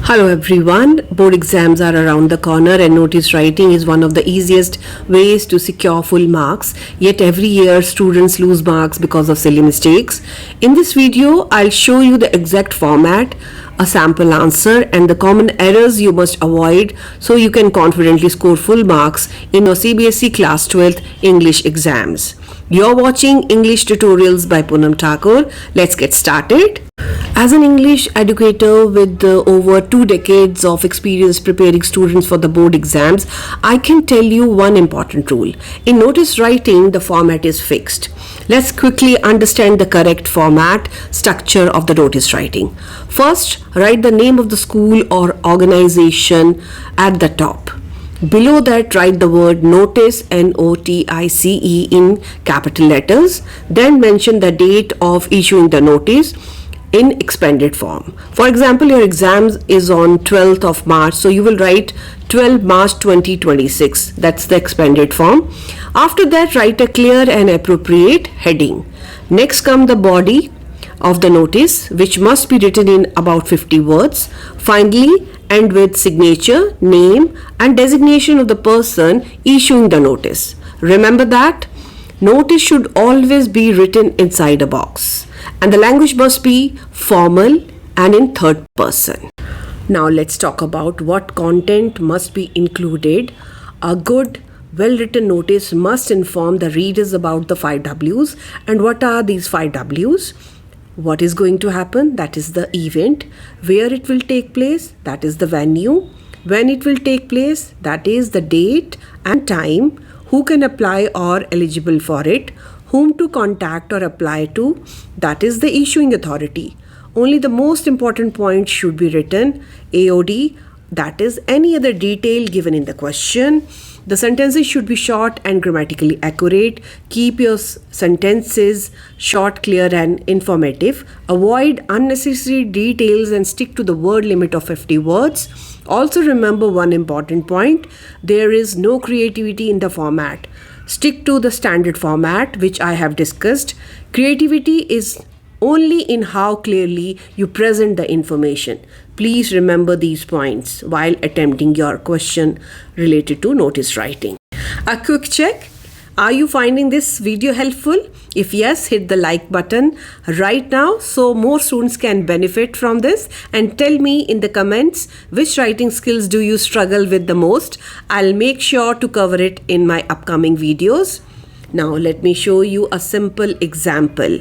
Hello everyone. Board exams are around the corner and notice writing is one of the easiest ways to secure full marks. Yet every year students lose marks because of silly mistakes. In this video, I'll show you the exact format, a sample answer and the common errors you must avoid so you can confidently score full marks in your CBSE Class 12th English exams. You're watching English Tutorials by Poonam. Let's get started. As an English educator with over 2 decades of experience preparing students for the board exams, I can tell you one important rule. In notice writing, the format is fixed. Let's quickly understand the correct format structure of the notice writing. First, write the name of the school or organization at the top. Below that, write the word notice, Notice, in capital letters. Then mention the date of issuing the notice in expanded form. For example, your exam is on 12th of March, so you will write 12 March 2026. That's the expanded form. After that, write a clear and appropriate heading. Next come the body of the notice, which must be written in about 50 words. Finally, end with signature, name and designation of the person issuing the notice. Remember that notice should always be written inside a box and the language must be formal and in third person. Now let's talk about what content must be included. A good well-written notice must inform the readers about the 5 W's. And what are these 5 W's? What is going to happen? That is the event. Where it will take place? That is the venue. When it will take place? That is the date and time. Who can apply or eligible for it? Whom to contact or apply to? That is the issuing authority. Only the most important points should be written. AOD, that is any other detail given in the question. The sentences should be short and grammatically accurate. Keep your sentences short, clear and informative. Avoid unnecessary details and stick to the word limit of 50 words. Also remember one important point. There is no creativity in the format. Stick to the standard format which I have discussed. Creativity is only in how clearly you present the information. Please remember these points while attempting your question related to notice writing. A quick check. Are you finding this video helpful? If yes, hit the like button right now so more students can benefit from this, and tell me in the comments which writing skills do you struggle with the most. I'll make sure to cover it in my upcoming videos. Now let me show you a simple example.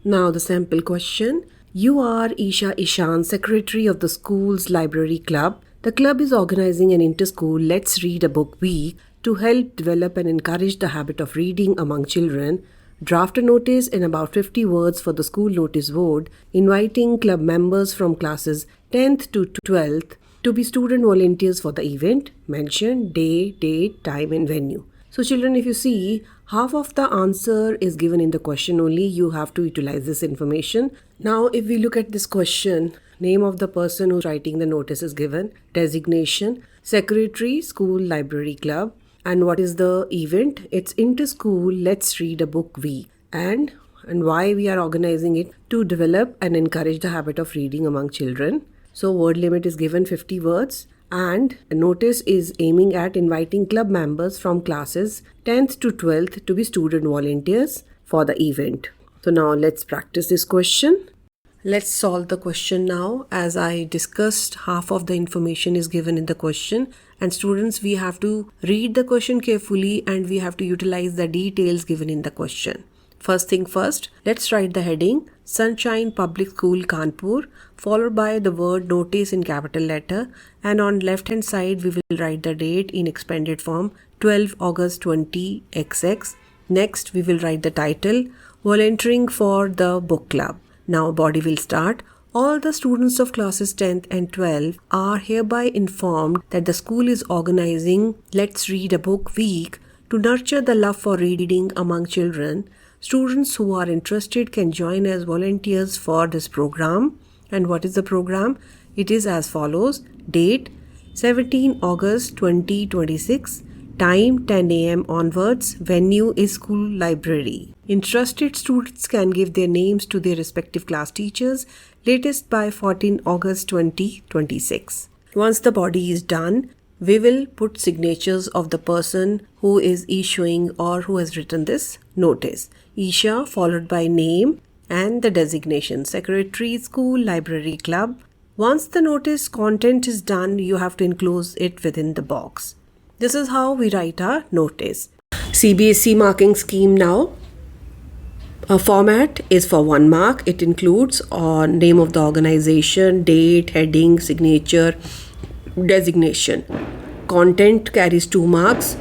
Now the sample question. You are Isha Ishan, secretary of the school's library club. The club is organizing an inter-school Let's Read a Book week to help develop and encourage the habit of reading among children. Draft a notice in about 50 words for the school notice board, inviting club members from classes 10th to 12th to be student volunteers for the event. Mention day, date, time and venue. So children, if you see, half of the answer is given in the question only. You have to utilize this information. Now, if we look at this question, name of the person who's writing the notice is given, designation, secretary, school library club, and what is the event? It's inter-school Let's Read a Book week. And why we are organizing it? To develop and encourage the habit of reading among children. So word limit is given 50 words. And a notice is aiming at inviting club members from classes 10th to 12th to be student volunteers for the event. So now let's practice this question. Let's solve the question now. As I discussed, half of the information is given in the question, and students, we have to read the question carefully and we have to utilize the details given in the question. First thing first, let's write the heading Sunshine Public School Kanpur, followed by the word notice in capital letter, and on left hand side we will write the date in expanded form 12 August 20XX. Next we will write the title Volunteering for the Book Club. Now body will start. All the students of classes 10th and 12th are hereby informed that the school is organizing Let's Read a Book week to nurture the love for reading among children. Students who are interested can join as volunteers for this program. And what is the program? It is as follows. Date 17 August 2026. Time 10 a.m. onwards. Venue is school library. Interested students can give their names to their respective class teachers latest by 14 August 2026. Once the body is done, we will put signatures of the person who is issuing or who has written this notice. Isha followed by name and the designation, secretary, school, library, club. Once the notice content is done, you have to enclose it within the box. This is how we write our notice. CBSE marking scheme now. A format is for 1 mark. It includes name of the organization, date, heading, signature, designation. Content carries 2 marks,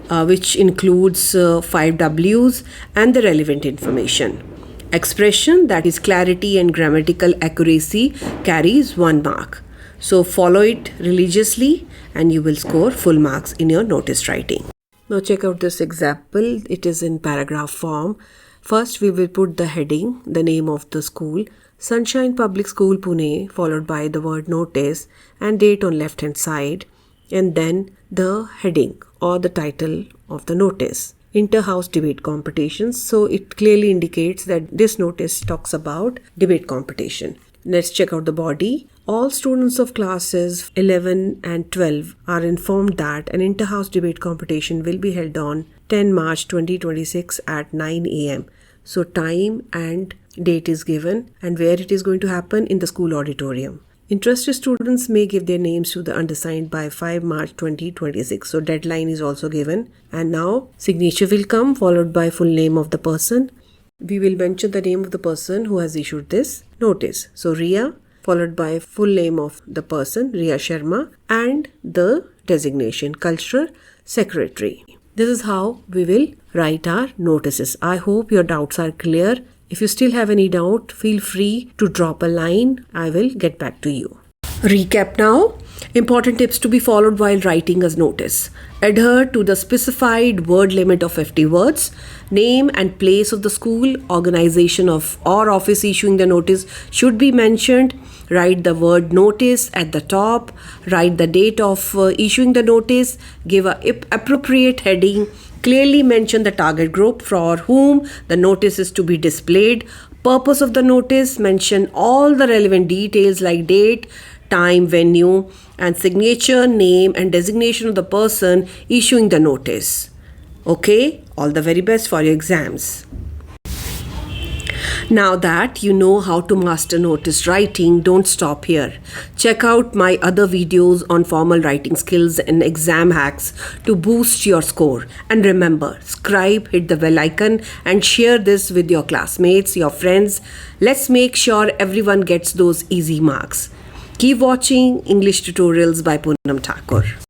which includes 5 W's and the relevant information. Expression, that is clarity and grammatical accuracy, carries 1 mark. So follow it religiously and you will score full marks in your notice writing. Now check out this example. It is in paragraph form. First we will put the heading, the name of the school, Sunshine Public School Pune, followed by the word notice and date on left hand side, and then the heading or the title of the notice. Inter-house debate competitions. So it clearly indicates that this notice talks about debate competition. Let's check out the body. All students of classes 11 and 12 are informed that an inter-house debate competition will be held on 10 March 2026 at 9 a.m. So time and date is given and where it is going to happen in the school auditorium. Interested students may give their names to the undersigned by 5 March 2026. So deadline is also given. And now signature will come followed by full name of the person. We will mention the name of the person who has issued this notice. So Ria followed by full name of the person, Ria Sharma, and the designation, cultural secretary. This is how we will write our notices. I hope your doubts are clear. If you still have any doubt, feel free to drop a line. I will get back to you. Recap now. Important tips to be followed while writing a notice. Adhere to the specified word limit of 50 words. Name and place of the school, organization of or office issuing the notice should be mentioned. Write the word notice at the top. Write the date of issuing the notice. Give an appropriate heading. Clearly mention the target group for whom the notice is to be displayed. Purpose of the notice. Mention all the relevant details like date, time, venue, and signature, name, and designation of the person issuing the notice. Okay, all the very best for your exams. Now that you know how to master notice writing, don't stop here. Check out my other videos on formal writing skills and exam hacks to boost your score. And remember, subscribe, hit the bell icon, and share this with your classmates, your friends. Let's make sure everyone gets those easy marks. Keep watching English tutorials by Poonam Thakur.